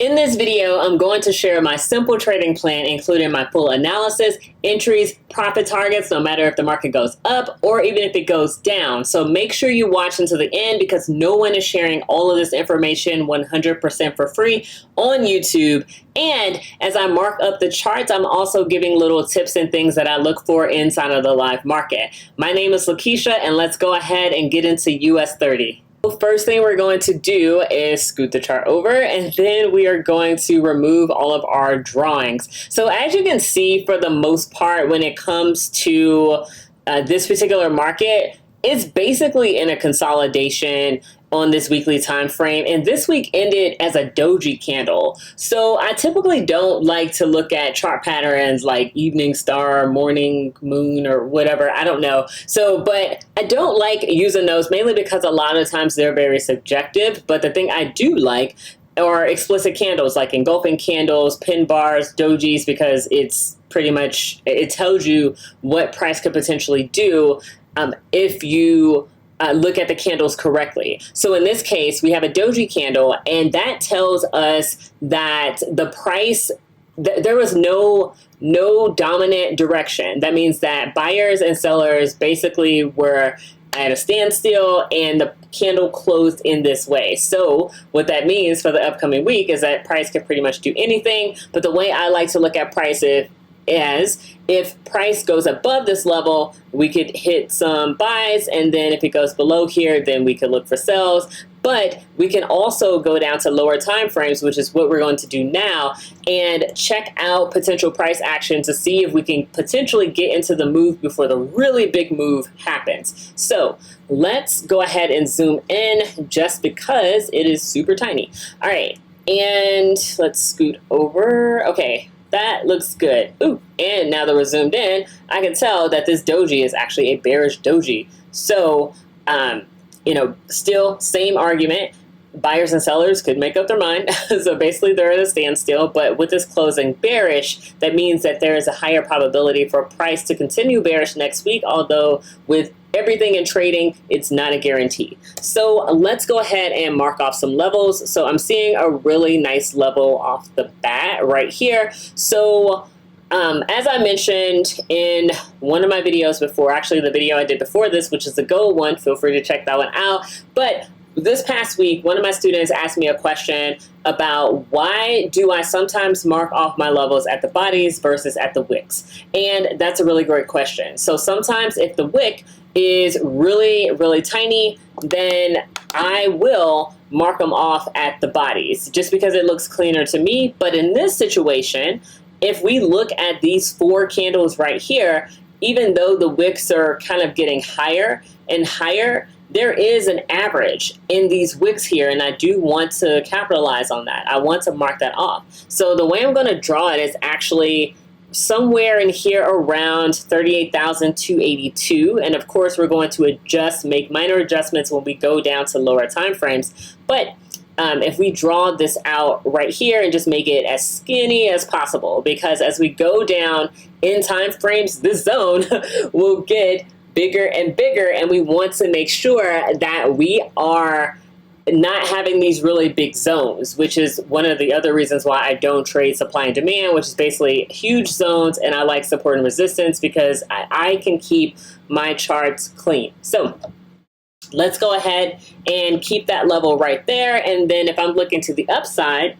In this video, I'm going to share my simple trading plan, including my full analysis, entries, profit targets, no matter if the market goes up or even if it goes down. So make sure you watch until the end because no one is sharing all of this information 100% for free on YouTube. And as I mark up the charts, I'm also giving little tips and things that I look for inside of the live market. My name is LaKiesha, and let's go ahead and get into US30. First thing we're going to do is scoot the chart over, and then we are going to remove all of our drawings. So as you can see, for the most part, when it comes to this particular market, it's basically in a consolidation on this weekly time frame, and this week ended as a doji candle. So I typically don't like to look at chart patterns like evening star, morning moon, or whatever. I don't know. So, but I don't like using those mainly because a lot of times they're very subjective. But the thing I do like are explicit candles like engulfing candles, pin bars, dojis, because it's pretty much, it tells you what price could potentially do if you look at the candles correctly. So in this case, we have a doji candle, and that tells us that the price, there was no dominant direction. That means that buyers and sellers basically were at a standstill, and the candle closed in this way. So what that means for the upcoming week is that price can pretty much do anything. But the way I like to look at price is if price goes above this level, we could hit some buys, and then if it goes below here, then we could look for sells. But we can also go down to lower time frames, which is what we're going to do now, and check out potential price action to see if we can potentially get into the move before the really big move happens. So let's go ahead and zoom in just because it is super tiny. All right, and let's scoot over. Okay. That looks good. Ooh, and now that we're zoomed in, I can tell that this doji is actually a bearish doji. So, still same argument. Buyers and sellers could make up their mind. So basically they're at a standstill, but with this closing bearish, that means that there is a higher probability for price to continue bearish next week, although with everything in trading, it's not a guarantee. So let's go ahead and mark off some levels. So I'm seeing a really nice level off the bat right here. So as I mentioned in one of my videos before, actually the video I did before this, which is the gold one, feel free to check that one out. But this past week, one of my students asked me a question about why do I sometimes mark off my levels at the bodies versus at the wicks? And that's a really great question. So sometimes if the wick is really, really tiny, then I will mark them off at the bodies just because it looks cleaner to me. But in this situation, if we look at these four candles right here, even though the wicks are kind of getting higher and higher, there is an average in these wicks here, and I do want to capitalize on that. I want to mark that off. So the way I'm going to draw it is actually somewhere in here around 38,282. And of course, we're going to make minor adjustments when we go down to lower time frames. But if we draw this out right here and just make it as skinny as possible, because as we go down in time frames, this zone will get bigger and bigger, and we want to make sure that we are not having these really big zones, which is one of the other reasons why I don't trade supply and demand, which is basically huge zones, and I like support and resistance because I can keep my charts clean. So let's go ahead and keep that level right there, and then if I'm looking to the upside,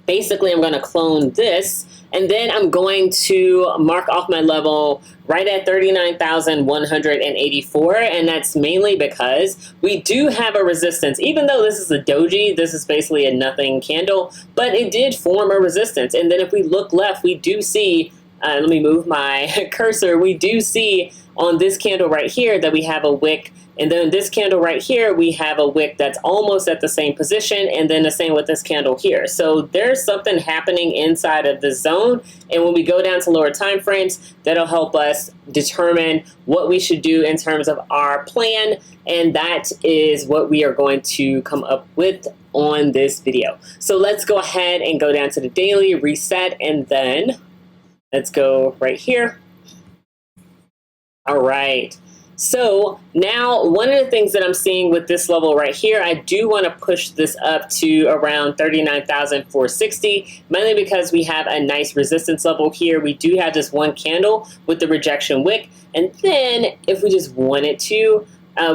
basically I'm going to clone this, and then I'm going to mark off my level right at 39,184, and that's mainly because we do have a resistance. Even though this is a doji, this is basically a nothing candle, but it did form a resistance. And then if we look left, we do see, let me move my cursor, we do see on this candle right here that we have a wick, and then this candle right here, we have a wick that's almost at the same position, and then the same with this candle here. So there's something happening inside of the zone, and when we go down to lower time frames, that'll help us determine what we should do in terms of our plan, and that is what we are going to come up with on this video. So let's go ahead and go down to the daily, reset, and then let's go right here. All right. So now one of the things that I'm seeing with this level right here, I do want to push this up to around 39,460, mainly because we have a nice resistance level here. We do have this one candle with the rejection wick. And then if we just wanted to,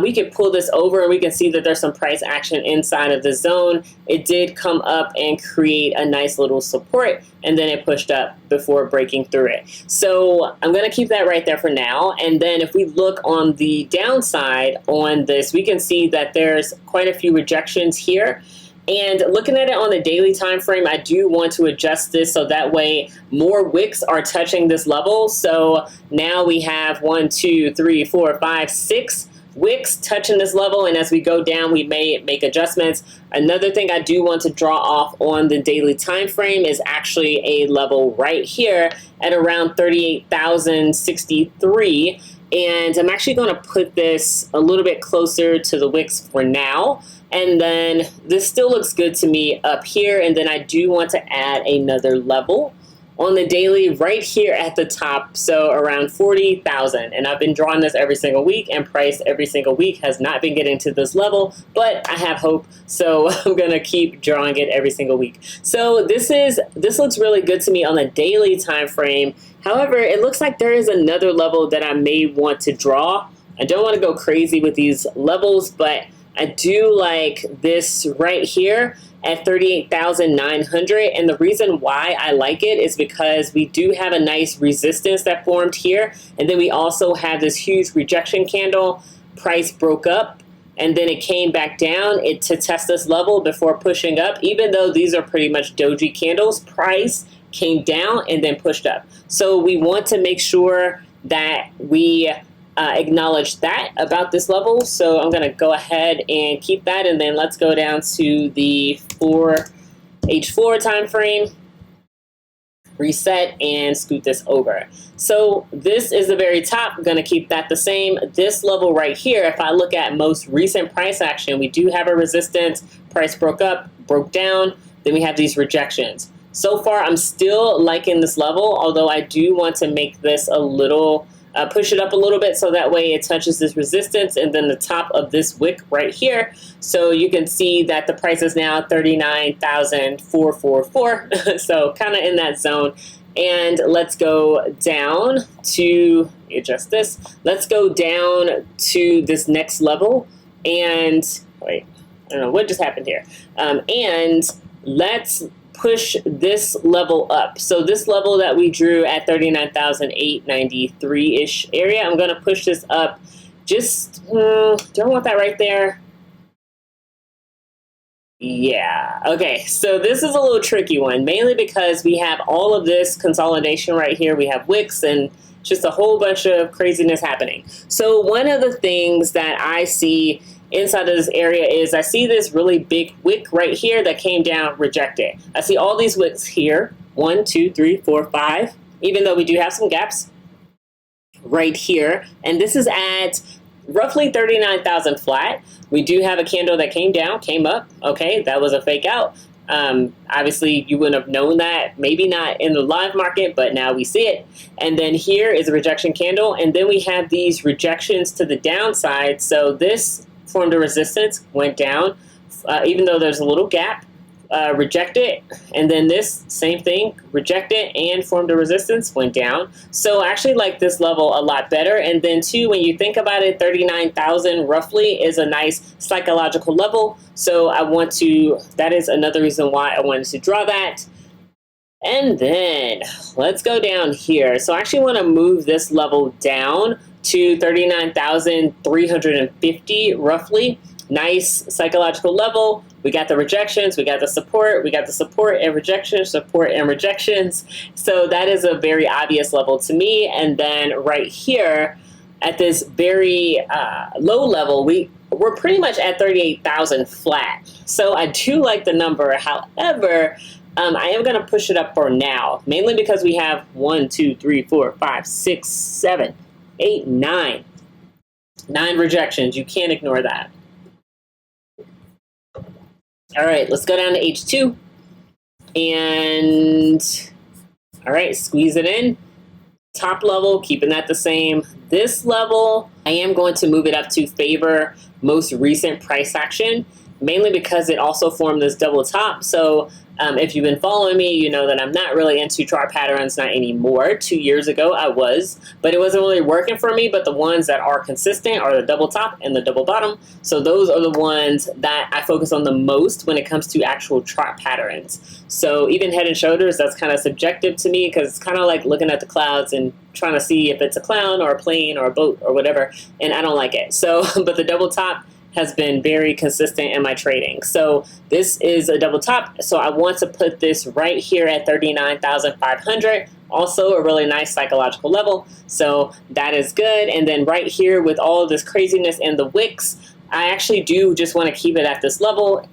we could pull this over and we can see that there's some price action inside of the zone. It did come up and create a nice little support, and then it pushed up before breaking through it. So I'm going to keep that right there for now. And then if we look on the downside on this, we can see that there's quite a few rejections here. And looking at it on the daily time frame, I do want to adjust this so that way more wicks are touching this level. So now we have 1, 2, 3, 4, 5, 6 wicks touching this level, and as we go down we may make adjustments. Another thing I do want to draw off on the daily time frame is actually a level right here at around 38,063, and I'm actually going to put this a little bit closer to the wicks for now. And then this still looks good to me up here, and then I do want to add another level on the daily right here at the top, so around 40,000. And I've been drawing this every single week, and price every single week has not been getting to this level, but I have hope, so I'm gonna keep drawing it every single week. So this looks really good to me on the daily time frame. However, it looks like there is another level that I may want to draw. I don't want to go crazy with these levels, but I do like this right here at 38,900, and the reason why I like it is because we do have a nice resistance that formed here, and then we also have this huge rejection candle. Price broke up and then it came back down to test this level before pushing up. Even though these are pretty much doji candles, price came down and then pushed up. So we want to make sure that we acknowledge that about this level. So I'm going to go ahead and keep that, and then let's go down to the H4 time frame, reset, and scoot this over. So this is the very top. I'm going to keep that the same. This level right here, if I look at most recent price action, we do have a resistance. Price broke up, broke down, then we have these rejections. So far I'm still liking this level, although I do want to make this a little push it up a little bit so that way it touches this resistance and then the top of this wick right here. So you can see that the price is now 39,444. So kind of in that zone. And let's go down to, adjust this. Let's go down to this next level. And wait, I don't know what just happened here. And let's push this level up. So this level that we drew at 39,893-ish area, I'm going to push this up. Just don't want that right there. Yeah, okay, so this is a little tricky one, mainly because we have all of this consolidation right here. We have wicks and just a whole bunch of craziness happening. So one of the things that I see inside of this area is I see this really big wick right here that came down, rejected. I see all these wicks here, 1, 2, 3, 4, 5, even though we do have some gaps right here. And this is at roughly 39,000 flat. We do have a candle that came down, came up. Okay, that was a fake out. Obviously you wouldn't have known that, maybe not in the live market, but now we see it. And then here is a rejection candle, and then we have these rejections to the downside. So this formed a resistance, went down, even though there's a little gap, rejected, and then this same thing, rejected and formed a resistance, went down. So I actually like this level a lot better. And then too, when you think about it, 39,000 roughly is a nice psychological level. So I want to, that is another reason why I wanted to draw that. And then let's go down here. So I actually want to move this level down to 39,350 roughly. Nice psychological level. We got the rejections, we got the support, and rejections, support and rejections. So that is a very obvious level to me. And then right here at this very low level, we're pretty much at 38,000 flat. So I do like the number. However, I am going to push it up for now, mainly because we have 1, 2, 3, 4, 5, 6, 7, 8, 9 rejections. You can't ignore that. All right, let's go down to H2. And all right, squeeze it in. Top level, keeping that the same. this level, I am going to move it up to favor most recent price action, mainly because it also formed this double top. So if you've been following me, you know that I'm not really into chart patterns, not anymore. 2 years ago I was, but it wasn't really working for me. But the ones that are consistent are the double top and the double bottom. So those are the ones that I focus on the most when it comes to actual chart patterns. So even head and shoulders, that's kind of subjective to me, because it's kind of like looking at the clouds and trying to see if it's a cloud or a plane or a boat or whatever, and I don't like it. So, but the double top has been very consistent in my trading. So this is a double top. So I want to put this right here at 39,500. Also a really nice psychological level. So that is good. And then right here with all of this craziness in the wicks, I actually do just want to keep it at this level.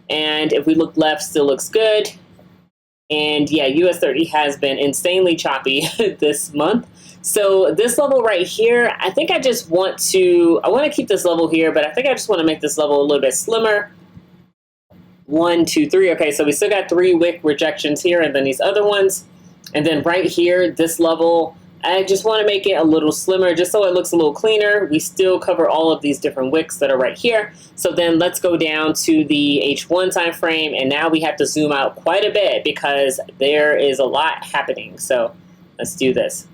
And if we look left, still looks good. And yeah, US30 has been insanely choppy this month. So this level right here, I think I want to keep this level here, but I think I just want to make this level a little bit slimmer. 1, 2, 3. Okay, so we still got 3 wick rejections here, and then these other ones. And then right here, this level, I just want to make it a little slimmer just so it looks a little cleaner. We still cover all of these different wicks that are right here. So then let's go down to the H1 time frame, and now we have to zoom out quite a bit because there is a lot happening. So let's do this.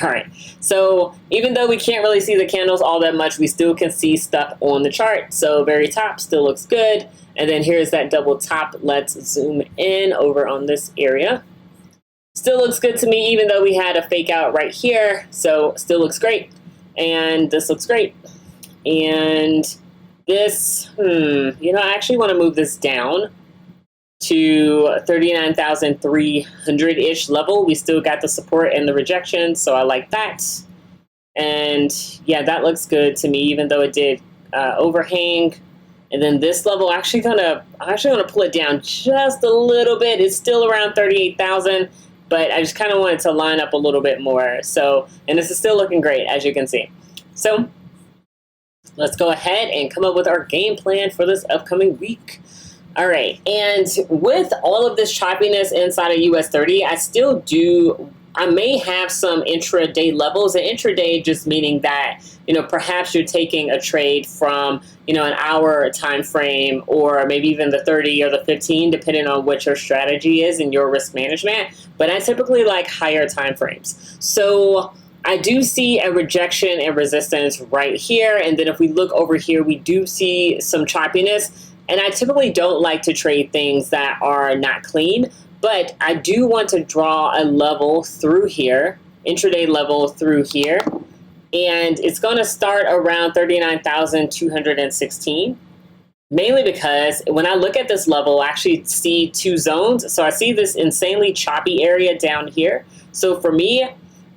All right, so even though we can't really see the candles all that much, we still can see stuff on the chart. So very top still looks good. And then here's that double top. Let's zoom in over on this area. Still looks good to me, even though we had a fake out right here. So still looks great. And this looks great. And this, you know, I actually want to move this down to 39,300-ish level. We still got the support and the rejection, so I like that. And yeah, that looks good to me, even though it did overhang. And then this level, I'm actually gonna pull it down just a little bit. It's still around 38,000, but I just kind of wanted to line up a little bit more. So, and this is still looking great, as you can see. So let's go ahead and come up with our game plan for this upcoming week. All right, and with all of this choppiness inside of US30, I may have some intraday levels. And intraday just meaning that, you know, perhaps you're taking a trade from, you know, an hour time frame, or maybe even the 30 or the 15, depending on what your strategy is and your risk management. But I typically like higher time frames. So I do see a rejection and resistance right here. And then if we look over here, we do see some choppiness. And I typically don't like to trade things that are not clean, but I do want to draw a level through here, intraday level through here. And it's going to start around 39,216, mainly because when I look at this level, I actually see 2 zones. So I see this insanely choppy area down here. So for me,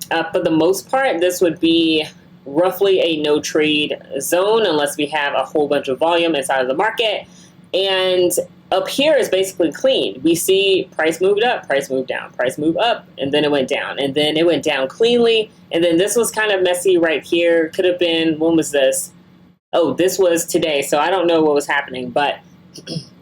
for the most part, this would be roughly a no trade zone unless we have a whole bunch of volume inside of the market. And up here is basically clean. We see price moved up, price moved down, price moved up, and then it went down, and then it went down cleanly. And then this was kind of messy right here. Could have been, when was this? Oh, this was today. So I don't know what was happening, but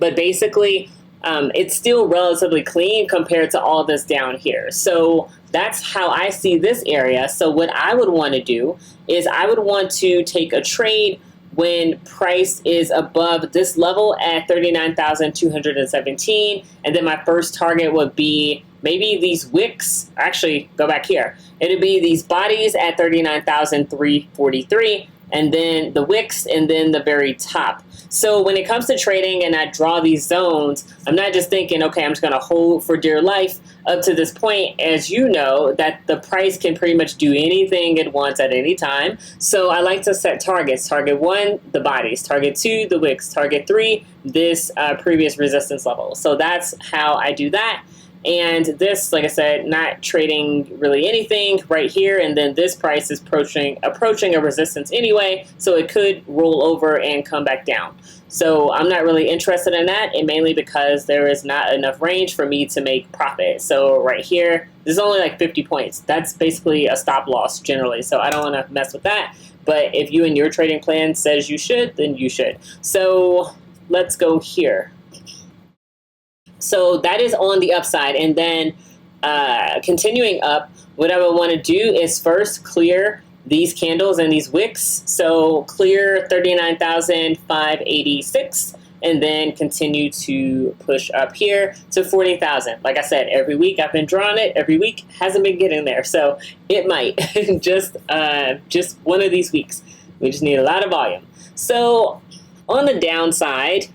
basically it's still relatively clean compared to all this down here. So that's how I see this area. So what I would want to do is I would want to take a trade when price is above this level at 39,217. And then my first target would be maybe these wicks. Actually, go back here. It'd be these bodies at 39,343, and then the wicks, and then the very top. So when it comes to trading and I draw these zones, I'm not just thinking, okay, I'm just going to hold for dear life. Up to this point, as you know, that the price can pretty much do anything it wants at any time. So I like to set targets. Target 1, the bodies. Target 2, the wicks. Target 3, this previous resistance level. So that's how I do that. And this, like I said, not trading really anything right here. And then this price is approaching a resistance anyway. So it could roll over and come back down. So I'm not really interested in that, and mainly because there is not enough range for me to make profit. So right here, this is only like 50 points. That's basically a stop loss generally. So I don't want to mess with that. But if you and your trading plan says you should, then you should. So let's go here. So that is on the upside. And then continuing up, what I would want to do is first clear these candles and these wicks. So clear 39,586 and then continue to push up here to 40,000. Like I said, every week I've been drawing it. Every week hasn't been getting there. So it might just one of these weeks. We just need a lot of volume. So on the downside,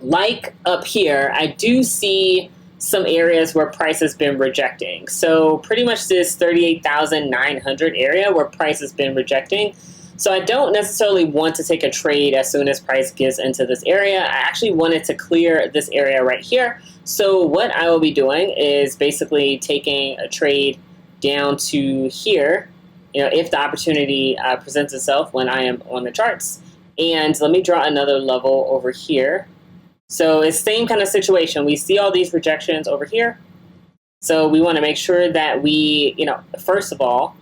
like up here, I do see some areas where price has been rejecting. So pretty much this 38,900 area where price has been rejecting. So I don't necessarily want to take a trade as soon as price gives into this area. I actually wanted to clear this area right here. So what I will be doing is basically taking a trade down to here, if the opportunity presents itself when I am on the charts. And let me draw another level over here. So it's the same kind of situation. We see all these rejections over here. So we want to make sure that we, first of all,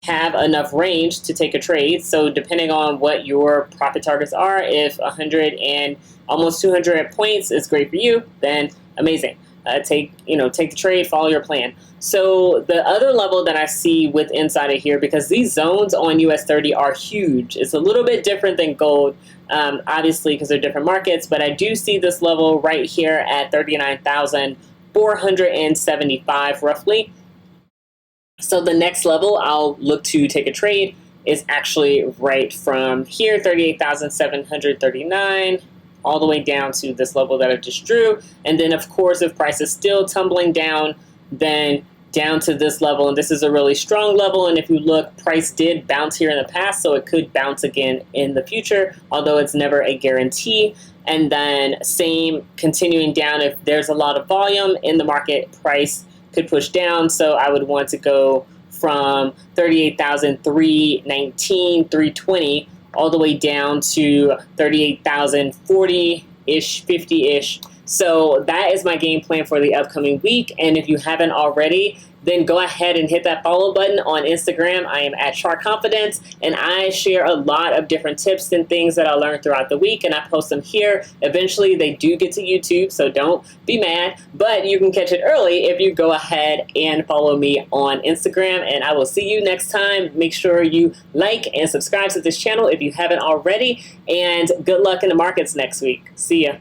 have enough range to take a trade. So depending on what your profit targets are, if 100 and almost 200 points is great for you, then amazing. Take the trade, follow your plan. So the other level that I see with inside of here, because these zones on US30 are huge. It's a little bit different than gold, obviously, because they're different markets, but I do see this level right here at 39,475 roughly. So the next level I'll look to take a trade is actually right from here, 38,739, all the way down to this level that I just drew. And then, of course, if price is still tumbling down, then down to this level. And this is a really strong level. And if you look, price did bounce here in the past, so it could bounce again in the future, although it's never a guarantee. And then same continuing down, if there's a lot of volume in the market, price could push down. So I would want to go from 38,319, 320, all the way down to 38,040-ish, 50-ish. So that is my game plan for the upcoming week. And if you haven't already, then go ahead and hit that follow button on Instagram. I am at Chart Confidence, and I share a lot of different tips and things that I learned throughout the week, and I post them here. Eventually, they do get to YouTube, so don't be mad, but you can catch it early if you go ahead and follow me on Instagram, and I will see you next time. Make sure you like and subscribe to this channel if you haven't already, and good luck in the markets next week. See ya.